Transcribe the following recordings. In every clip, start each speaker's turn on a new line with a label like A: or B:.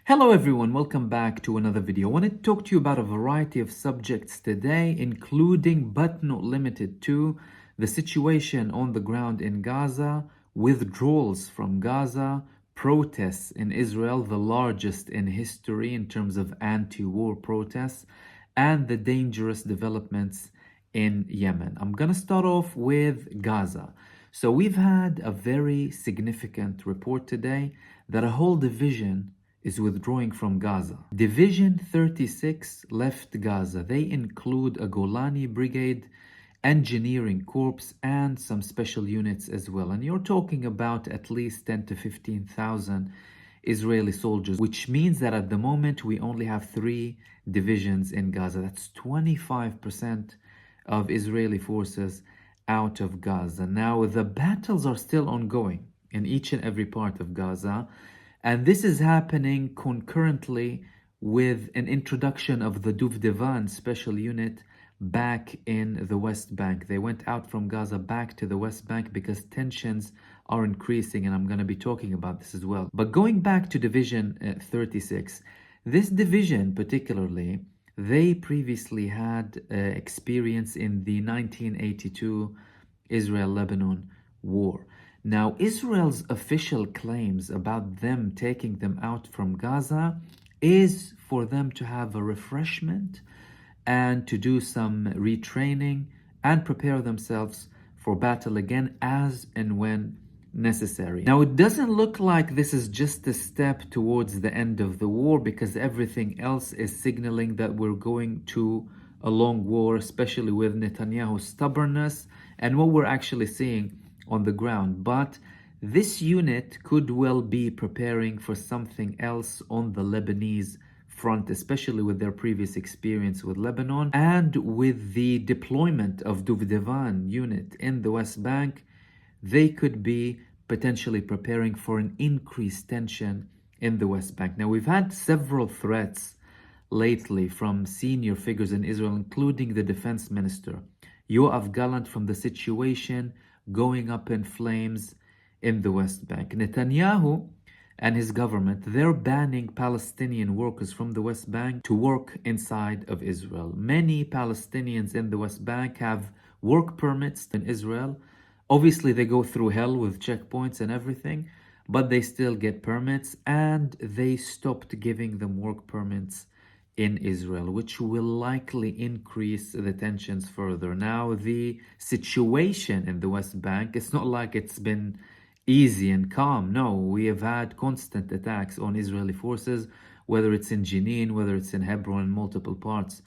A: Hello everyone, welcome back to another video. I want to talk to you about a variety of subjects today, including but not limited to the situation on the ground in Gaza, withdrawals from Gaza, protests in Israel, the largest in history in terms of anti-war protests, and the dangerous developments in Yemen. I'm going to start off with Gaza. So we've had a very significant report today that a whole division is withdrawing from Gaza. Division 36 left Gaza. They include a Golani Brigade, engineering corps, and some special units as well. And you're talking about at least 10 to 15,000 Israeli soldiers, which means that at the moment we only have 3 divisions in Gaza. That's 25% of Israeli forces out of Gaza. Now, the battles are still ongoing in each and every part of Gaza. And this is happening concurrently with an introduction of the Duvdevan special unit back in the West Bank. They went out from Gaza back to the West Bank because tensions are increasing, and I'm going to be talking about this as well. But going back to Division 36, this division particularly, they previously had experience in the 1982 Israel-Lebanon war. Now, Israel's official claims about them taking them out from Gaza is for them to have a refreshment and to do some retraining and prepare themselves for battle again as and when necessary. Now, it doesn't look like this is just a step towards the end of the war, because everything else is signaling that we're going to a long war, especially with Netanyahu's stubbornness and what we're actually seeing on the ground. But this unit could well be preparing for something else on the Lebanese front, especially with their previous experience with Lebanon and with the deployment of Duvdevan unit in the West Bank. They could be potentially preparing for an increased tension in the West Bank. Now, we've had several threats lately from senior figures in Israel, including the defense minister, Yoav Gallant, from the situation going up in flames in the West Bank. Netanyahu and his government, they're banning Palestinian workers from the West Bank to work inside of Israel. Many Palestinians in the West Bank have work permits in Israel. Obviously, they go through hell with checkpoints and everything, but they still get permits, and they stopped giving them work permits in Israel, which will likely increase the tensions further. Now, the situation in the West Bank, it's not like it's been easy and calm. No, we have had constant attacks on Israeli forces, whether it's in Jenin, whether it's in Hebron, and multiple parts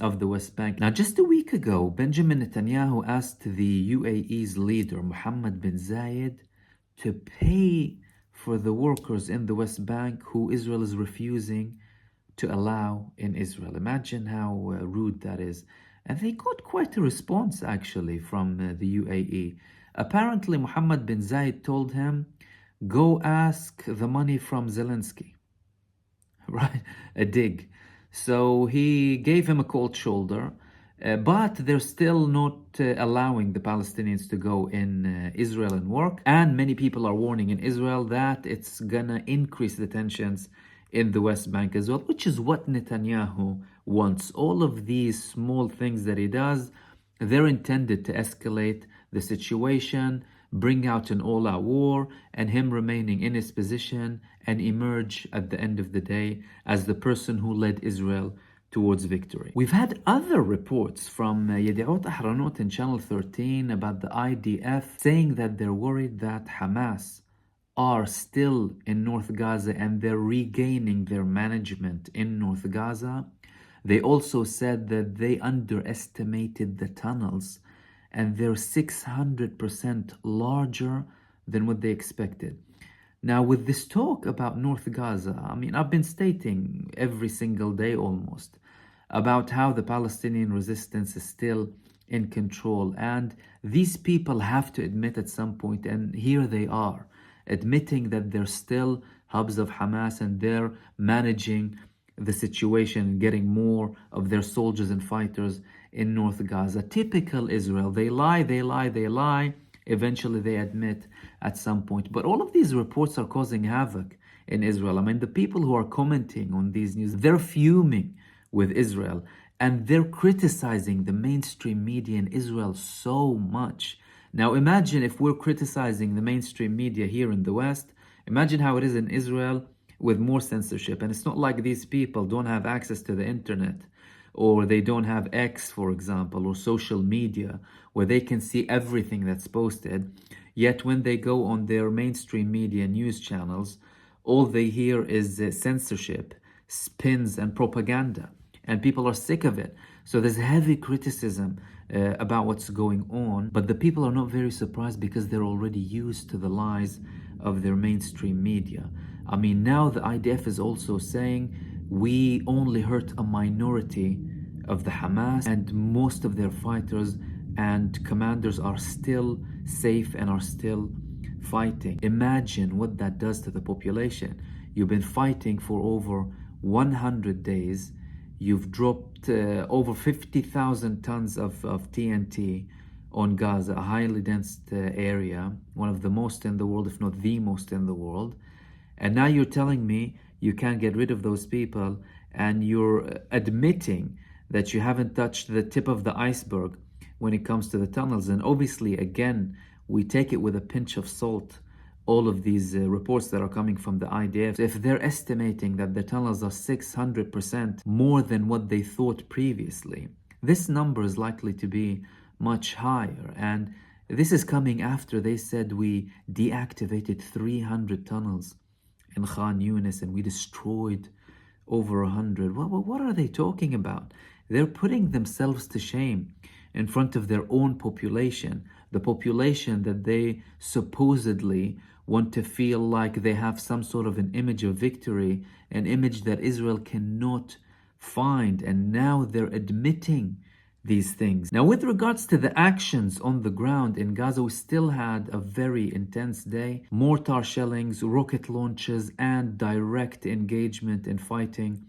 A: of the West Bank. Now, just a week ago, Benjamin Netanyahu asked the UAE's leader, Mohammed bin Zayed, to pay for the workers in the West Bank who Israel is refusing to allow in Israel. Imagine how rude that is. And they got quite a response actually from the UAE. Apparently, Mohammed bin Zayed told him, go ask the money from Zelensky, right? A dig. So he gave him a cold shoulder, but they're still not allowing the Palestinians to go in Israel and work. And many people are warning in Israel that it's gonna increase the tensions in the West Bank as well, which is what Netanyahu wants. All of these small things that he does, they're intended to escalate the situation, bring out an all-out war, and him remaining in his position and emerge at the end of the day as the person who led Israel towards victory. We've had other reports from Yediot Ahronot in Channel 13 about the IDF saying that they're worried that Hamas are still in North Gaza and they're regaining their management in North Gaza. They also said that they underestimated the tunnels and they're 600% larger than what they expected. Now, with this talk about North Gaza, I mean, I've been stating every single day almost about how the Palestinian resistance is still in control, and these people have to admit at some point, and here they are, admitting that they're still hubs of Hamas and they're managing the situation and getting more of their soldiers and fighters in North Gaza. Typical Israel. They lie, they lie, they lie. Eventually they admit at some point. But all of these reports are causing havoc in Israel. I mean, the people who are commenting on these news, they're fuming with Israel, and they're criticizing the mainstream media in Israel so much. Now, imagine if we're criticizing the mainstream media here in the West, imagine how it is in Israel with more censorship. And it's not like these people don't have access to the internet, or they don't have X, for example, or social media, where they can see everything that's posted. Yet when they go on their mainstream media news channels, all they hear is censorship, spins, and propaganda. And people are sick of it. So there's heavy criticism about what's going on. But the people are not very surprised because they're already used to the lies of their mainstream media. I mean, now the IDF is also saying we only hurt a minority of the Hamas, and most of their fighters and commanders are still safe and are still fighting. Imagine what that does to the population. You've been fighting for over 100 days. You've dropped over 50,000 tons of TNT on Gaza, a highly dense area, one of the most in the world, if not the most in the world. And now you're telling me you can't get rid of those people, and you're admitting that you haven't touched the tip of the iceberg when it comes to the tunnels. And obviously, again, we take it with a pinch of salt, all of these reports that are coming from the IDF. If they're estimating that the tunnels are 600% more than what they thought previously, this number is likely to be much higher. And this is coming after they said we deactivated 300 tunnels in Khan Yunis and we destroyed over 100. What are they talking about? They're putting themselves to shame in front of their own population, the population that they supposedly want to feel like they have some sort of an image of victory, an image that Israel cannot find. And now they're admitting these things. Now, with regards to the actions on the ground in Gaza, we still had a very intense day. Mortar shellings, rocket launches, and direct engagement in fighting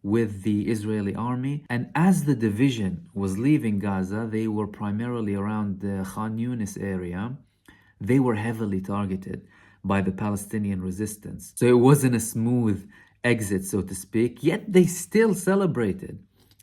A: with the Israeli army. And as the division was leaving Gaza, they were primarily around the Khan Yunis area. They were heavily targeted by the Palestinian resistance. So it wasn't a smooth exit, so to speak, yet they still celebrated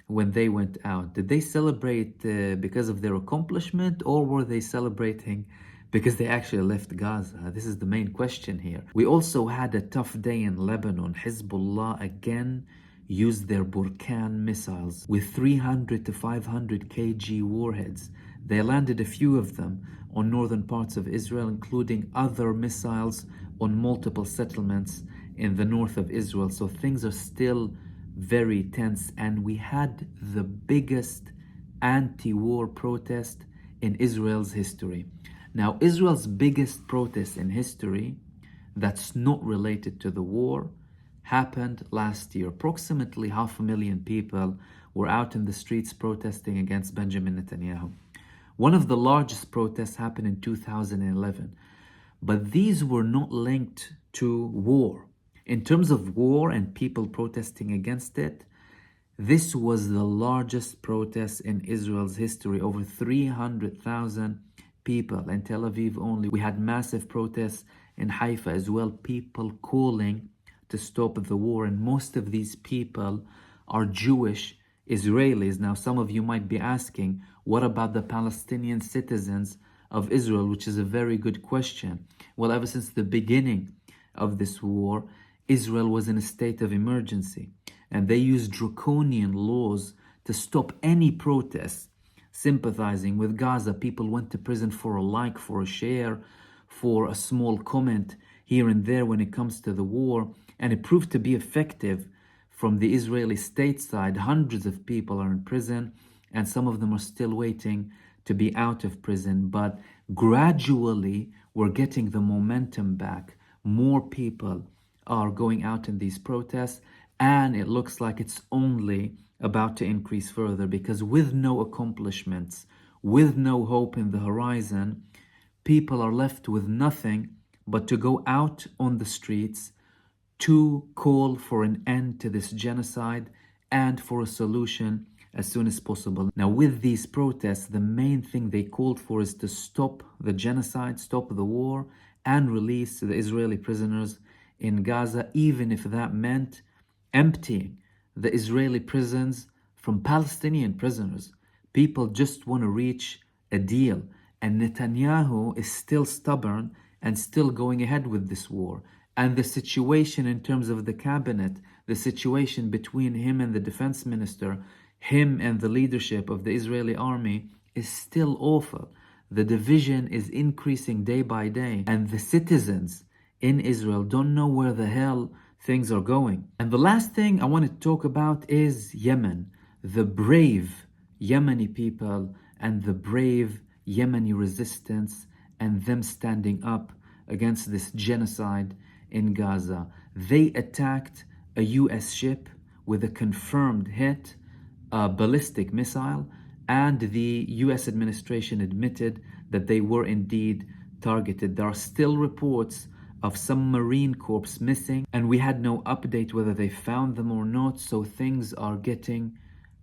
A: when they went out. Did they celebrate because of their accomplishment, or were they celebrating because they actually left Gaza? This is the main question here. We also had a tough day in Lebanon. Hezbollah again used their Burkan missiles with 300 to 500 kg warheads. They landed a few of them on northern parts of Israel, including other missiles on multiple settlements in the north of Israel. So things are still very tense, and we had the biggest anti-war protest in Israel's history. Now, Israel's biggest protest in history that's not related to the war happened last year. Approximately 500,000 people were out in the streets protesting against Benjamin Netanyahu. One of the largest protests happened in 2011, but these were not linked to war. In terms of war and people protesting against it, this was the largest protest in Israel's history. Over 300,000 people in Tel Aviv only. We had massive protests in Haifa as well, people calling to stop the war. And most of these people are Jewish Israelis. Now, some of you might be asking, what about the Palestinian citizens of Israel? Which is a very good question. Well, ever since the beginning of this war, Israel was in a state of emergency, and they used draconian laws to stop any protests sympathizing with Gaza. People went to prison for a like, for a share, for a small comment here and there when it comes to the war, and it proved to be effective. From the Israeli state side, hundreds of people are in prison, and some of them are still waiting to be out of prison. But gradually, we're getting the momentum back. More people are going out in these protests, and it looks like it's only about to increase further, because with no accomplishments, with no hope in the horizon, people are left with nothing but to go out on the streets to call for an end to this genocide and for a solution as soon as possible. Now, with these protests, the main thing they called for is to stop the genocide, stop the war, and release the Israeli prisoners in Gaza, even if that meant emptying the Israeli prisons from Palestinian prisoners. People just want to reach a deal, and Netanyahu is still stubborn and still going ahead with this war. And the situation in terms of the cabinet, the situation between him and the defense minister, him and the leadership of the Israeli army is still awful. The division is increasing day by day, and the citizens in Israel don't know where the hell things are going. And the last thing I want to talk about is Yemen. The brave Yemeni people and the brave Yemeni resistance and them standing up against this genocide in Gaza. They attacked a US ship with a confirmed hit, a ballistic missile, and the US administration admitted that they were indeed targeted. There are still reports of some Marine Corps missing, and we had no update whether they found them or not, so things are getting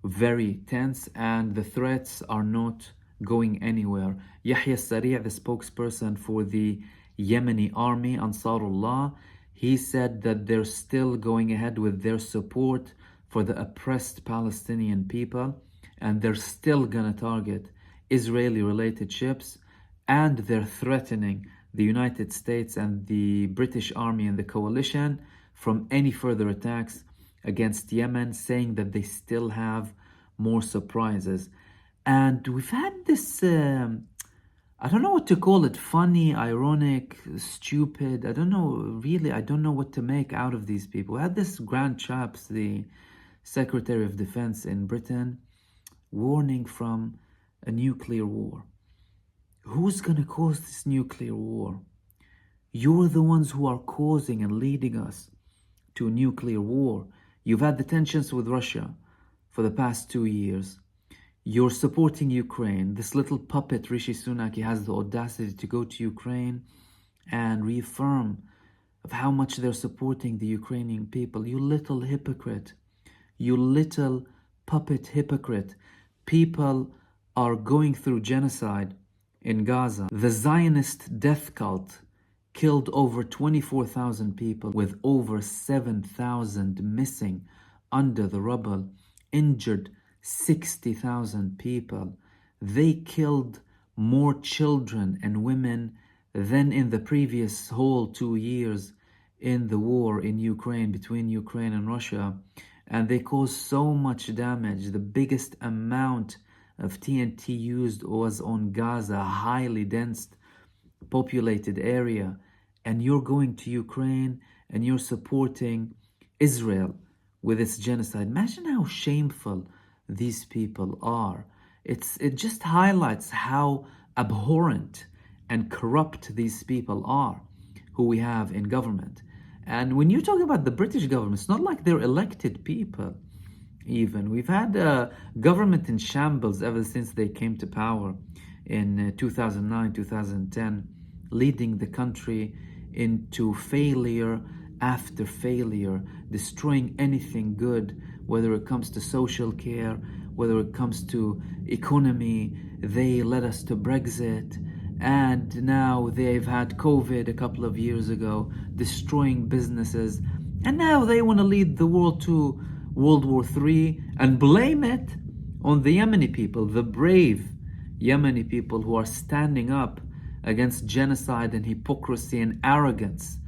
A: very tense and the threats are not going anywhere. Yahya Sari', the spokesperson for the Yemeni army, Ansarullah, he said that they're still going ahead with their support for the oppressed Palestinian people, and they're still gonna target Israeli-related ships, and they're threatening the United States and the British Army and the coalition from any further attacks against Yemen, saying that they still have more surprises. And we've had this, I don't know what to call it, funny, ironic, stupid, I don't know, really, I don't know what to make out of these people. We had this Grant Shapps, the Secretary of Defense in Britain, warning from a nuclear war. Who's gonna cause this nuclear war? You're the ones who are causing and leading us to a nuclear war. You've had the tensions with Russia for the past 2 years. You're supporting Ukraine. This little puppet, Rishi Sunak, he has the audacity to go to Ukraine and reaffirm of how much they're supporting the Ukrainian people. You little hypocrite. You little puppet hypocrite. People are going through genocide in Gaza. The Zionist death cult killed over 24,000 people, with over 7,000 missing under the rubble, injured 60,000 people. They killed more children and women than in the previous whole 2 years in the war in Ukraine, between Ukraine and Russia. And they caused so much damage. The biggest amount of TNT used was on Gaza, a highly dense populated area. And you're going to Ukraine and you're supporting Israel with its genocide. Imagine how shameful these people are. It just highlights how abhorrent and corrupt these people are who we have in government. And when you talk about the British government, it's not like they're elected people. Even we've had a government in shambles ever since they came to power in 2009, 2010, leading the country into failure after failure, destroying anything good, whether it comes to social care, whether it comes to economy. They led us to Brexit, and now they've had COVID a couple of years ago, destroying businesses, and now they want to lead the world to World War III and blame it on the Yemeni people, the brave Yemeni people who are standing up against genocide and hypocrisy and arrogance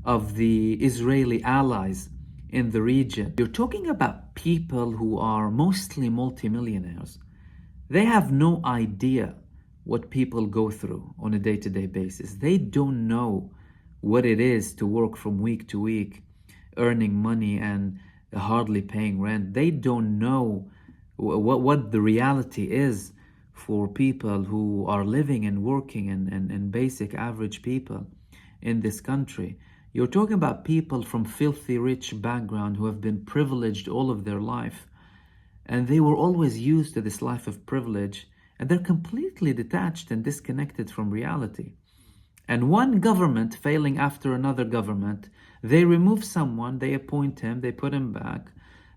A: of the Israeli allies in the region. You're talking about people who are mostly multimillionaires. They have no idea what people go through on a day-to-day basis. They don't know what it is to work from week to week, earning money and hardly paying rent. They don't know what the reality is for people who are living and working and basic average people in this country. You're talking about people from filthy rich background who have been privileged all of their life, and they were always used to this life of privilege, and they're completely detached and disconnected from reality. And one government failing after another government, they remove someone, they appoint him, they put him back.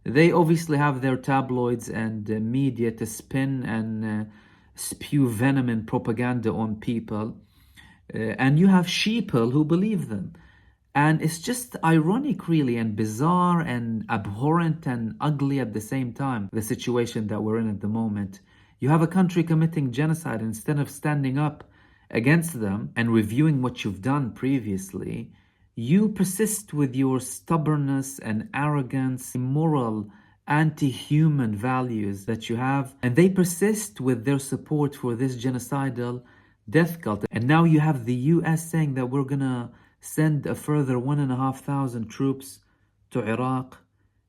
A: They obviously have their tabloids and media to spin and spew venom and propaganda on people. And you have sheeple who believe them. And it's just ironic, really, and bizarre and abhorrent and ugly at the same time, the situation that we're in at the moment. You have a country committing genocide. Instead of standing up against them and reviewing what you've done previously, you persist with your stubbornness and arrogance, immoral, anti-human values that you have, and they persist with their support for this genocidal death cult. And now you have the US saying that we're gonna send a further 1,500 troops to Iraq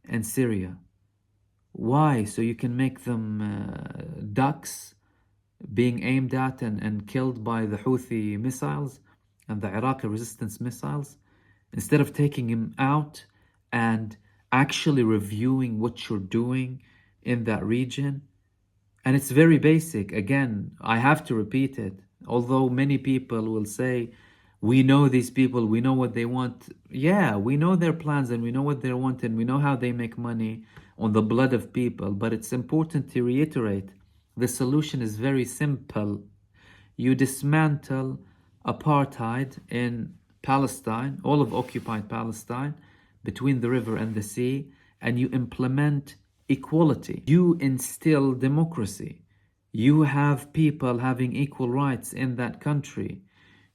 A: and Syria. Why? So you can make them ducks being aimed at and killed by the Houthi missiles and the Iraqi resistance missiles, instead of taking him out and actually reviewing what you're doing in that region. And it's very basic. Again, I have to repeat it. Although many people will say, we know these people, we know what they want. Yeah, we know their plans and we know what they want and we know how they make money on the blood of people. But it's important to reiterate, the solution is very simple. You dismantle apartheid in Palestine, all of occupied Palestine, between the river and the sea, and you implement equality. You instill democracy. You have people having equal rights in that country.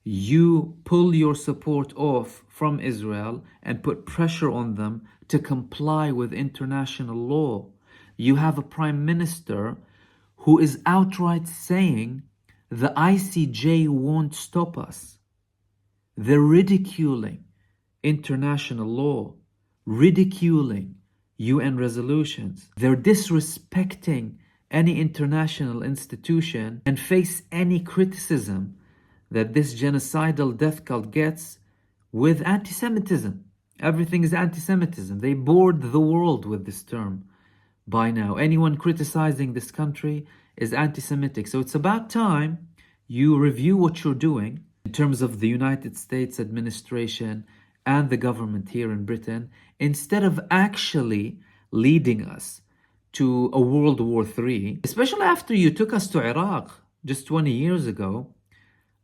A: You pull your support off from Israel and put pressure on them to comply with international law. You have a prime minister who is outright saying the ICJ won't stop us. They're ridiculing international law, ridiculing UN resolutions. They're disrespecting any international institution and face any criticism that this genocidal death cult gets with anti-Semitism. Everything is anti-Semitism. They bored the world with this term by now. Anyone criticizing this country is anti-Semitic. So it's about time you review what you're doing in terms of the United States administration and the government here in Britain, instead of actually leading us to a World War III, especially after you took us to Iraq just 20 years ago,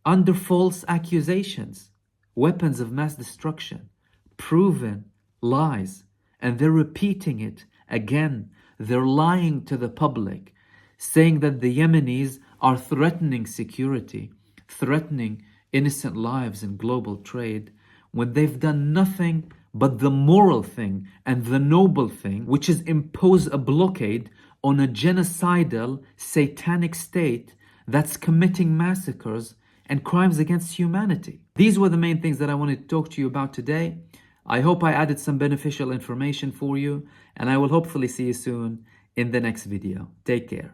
A: under false accusations, weapons of mass destruction, proven lies, and they're repeating it again. They're lying to the public, saying that the Yemenis are threatening security, threatening innocent lives in global trade, when they've done nothing but the moral thing and the noble thing, which is impose a blockade on a genocidal, satanic state that's committing massacres and crimes against humanity. These were the main things that I wanted to talk to you about today. I hope I added some beneficial information for you, and I will hopefully see you soon in the next video. Take care.